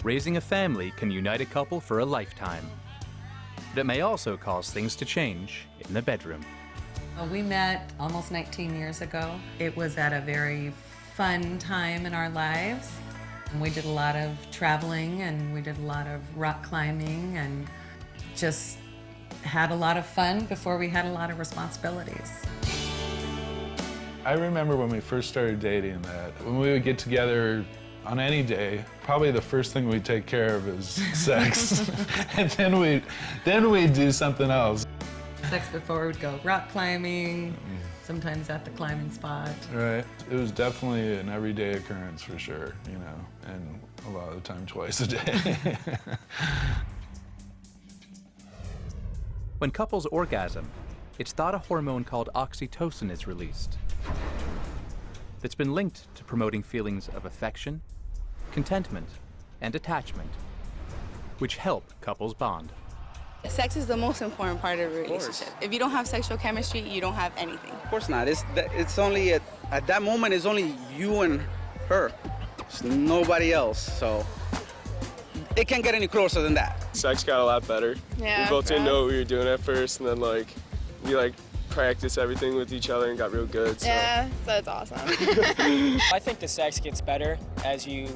raising a family can unite a couple for a lifetime. But it may also cause things to change in the bedroom. Well, we met almost 19 years ago. It was at a very fun time in our lives. We did a lot of traveling and we did a lot of rock climbing and just had a lot of fun before we had a lot of responsibilities. I remember when we first started dating that when we would get together on any day, probably the first thing we'd take care of is sex. And then we'd do something else. Sex before we'd go rock climbing, sometimes at the climbing spot. Right. It was definitely an everyday occurrence for sure, you know, and a lot of the time twice a day. When couples orgasm, it's thought a hormone called oxytocin is released. That's been linked to promoting feelings of affection, contentment, and attachment, which help couples bond. Sex is the most important part of a relationship. If you don't have sexual chemistry, you don't have anything. Of course not. It's only at that moment, it's only you and her. It's nobody else, so it can't get any closer than that. Sex got a lot better. Yeah. We both didn't know what we were doing at first, and then we practiced everything with each other and got real good. So. Yeah, that's awesome. I think the sex gets better as you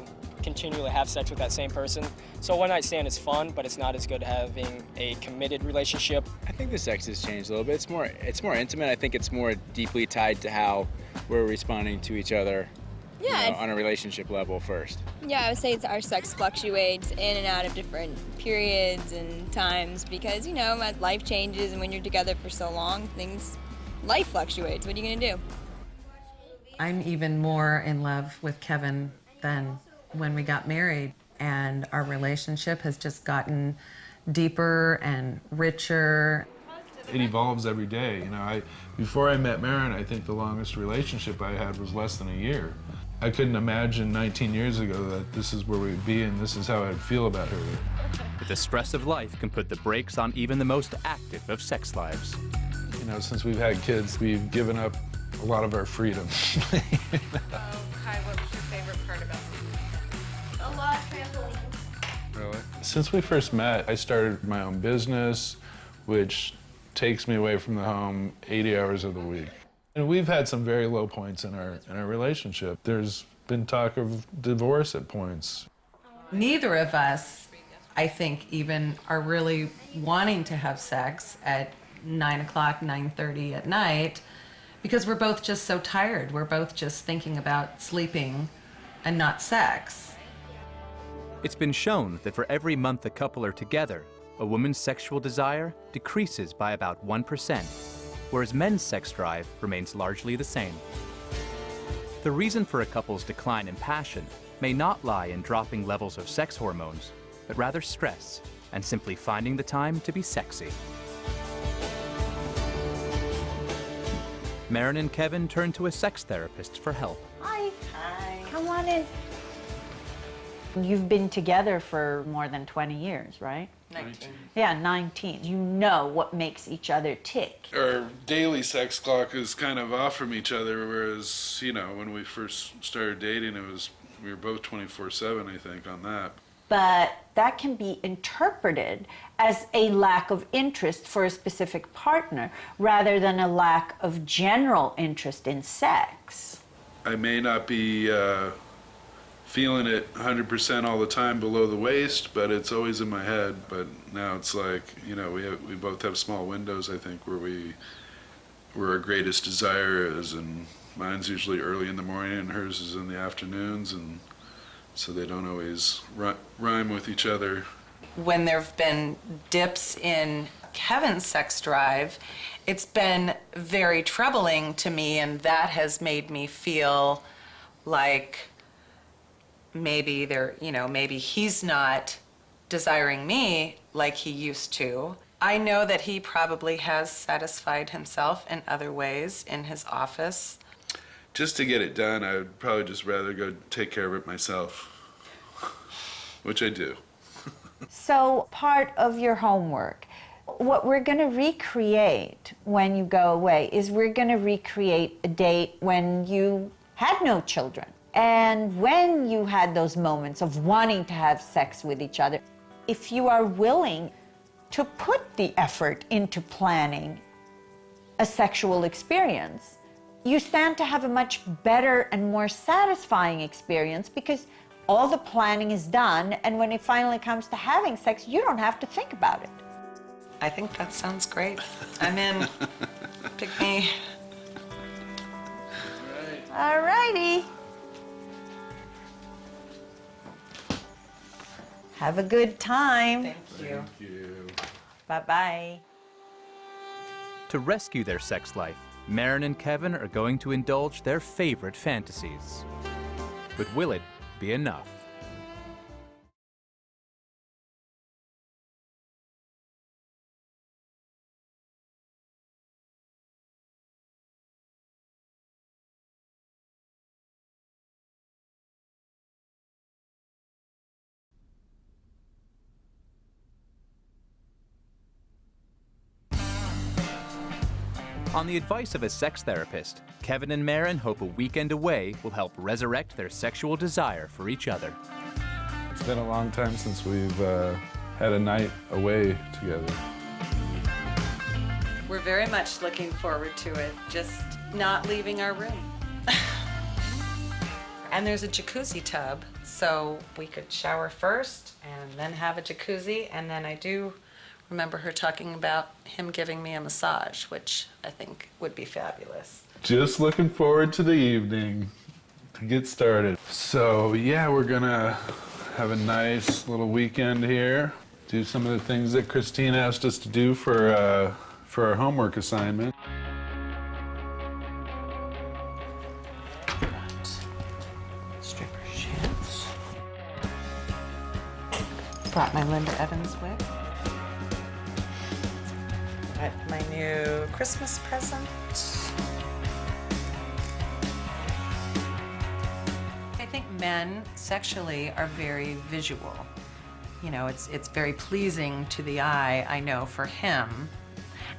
continually have sex with that same person. So one night stand is fun, but it's not as good having a committed relationship. I think the sex has changed a little bit. It's more intimate. I think it's more deeply tied to how we're responding to each other. Yeah, you know, on a relationship level first. Yeah, I would say our sex fluctuates in and out of different periods and times because, you know, as life changes and when you're together for so long, life fluctuates. What are you gonna do? I'm even more in love with Kevin than when we got married, and our relationship has just gotten deeper and richer. It evolves every day. You know, before I met Maren, I think the longest relationship I had was less than a year. I couldn't imagine 19 years ago that this is where we'd be and this is how I'd feel about her. But the stress of life can put the brakes on even the most active of sex lives. You know, since we've had kids, we've given up a lot of our freedom. Kai, what was your favorite part about it? A lot of trampolines. Really? Since we first met, I started my own business, which takes me away from the home 80 hours of the week. And we've had some very low points in our relationship. There's been talk of divorce at points. Neither of us, I think, even are really wanting to have sex at 9 o'clock, 9:30 at night, because we're both just so tired. We're both just thinking about sleeping and not sex. It's been shown that for every month a couple are together, a woman's sexual desire decreases by about 1%, whereas men's sex drive remains largely the same. The reason for a couple's decline in passion may not lie in dropping levels of sex hormones, but rather stress and simply finding the time to be sexy. Maren and Kevin turned to a sex therapist for help. Hi. Come on in. You've been together for more than 20 years, right? 19. Yeah, 19. You know what makes each other tick. Our daily sex clock is kind of off from each other, whereas, you know, when we first started dating, we were both 24/7, I think, on that. But that can be interpreted as a lack of interest for a specific partner rather than a lack of general interest in sex. I may not be feeling it 100% all the time below the waist, but it's always in my head. But now it's like, you know, we both have small windows, I think, where our greatest desire is, and mine's usually early in the morning and hers is in the afternoons, and so they don't always rhyme with each other. When there have been dips in Kevin's sex drive, it's been very troubling to me, and that has made me feel like maybe maybe he's not desiring me like he used to. I know that he probably has satisfied himself in other ways in his office. Just to get it done, I would probably just rather go take care of it myself, which I do. So part of your homework, what we're going to recreate when you go away is we're going to recreate a date when you had no children. And when you had those moments of wanting to have sex with each other, if you are willing to put the effort into planning a sexual experience, you stand to have a much better and more satisfying experience because all the planning is done, and when it finally comes to having sex, you don't have to think about it. I think that sounds great. I'm in. Pick me. All righty. Have a good time. Thank you. Thank you. Bye-bye. To rescue their sex life, Maren and Kevin are going to indulge their favorite fantasies. But will it be enough? On the advice of a sex therapist, Kevin and Maren hope a weekend away will help resurrect their sexual desire for each other. It's been a long time since we've had a night away together. We're very much looking forward to it, just not leaving our room. And there's a jacuzzi tub, so we could shower first and then have a jacuzzi, and then I do remember her talking about him giving me a massage, which I think would be fabulous. Just looking forward to the evening to get started. So yeah, we're gonna have a nice little weekend here. Do some of the things that Christine asked us to do for our homework assignment. Stripper shirts. Brought my Linda Evans wig. Got my new Christmas present. I think men sexually are very visual. You know, it's very pleasing to the eye, I know, for him.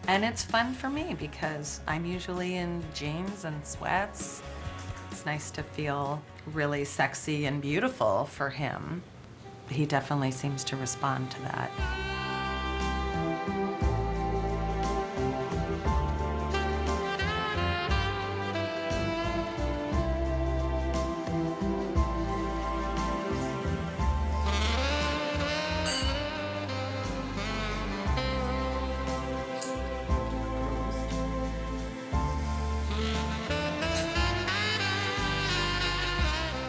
And it's fun for me because I'm usually in jeans and sweats. It's nice to feel really sexy and beautiful for him. He definitely seems to respond to that.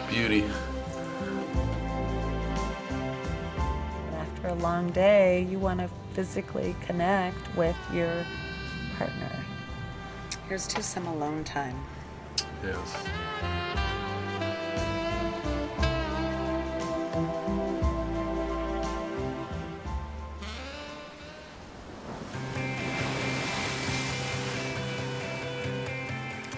Beauty. After a long day, you want to physically connect with your partner. Here's to some alone time. Yes.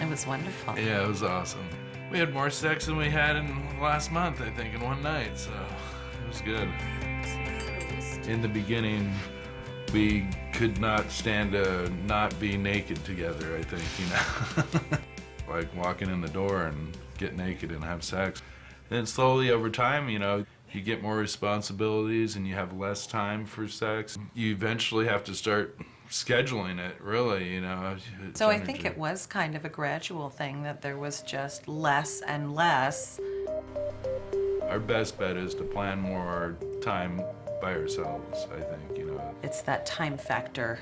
It was wonderful. Yeah, it was awesome. We had more sex than we had in last month, I think, in one night, so it was good. In the beginning, we could not stand to not be naked together, I think, you know? Like walking in the door and get naked and have sex. Then slowly over time, you know, you get more responsibilities and you have less time for sex. You eventually have to start scheduling it, really, you know. So I think it was kind of a gradual thing, that there was just less and less. Our best bet is to plan more time by ourselves, I think, you know. It's that time factor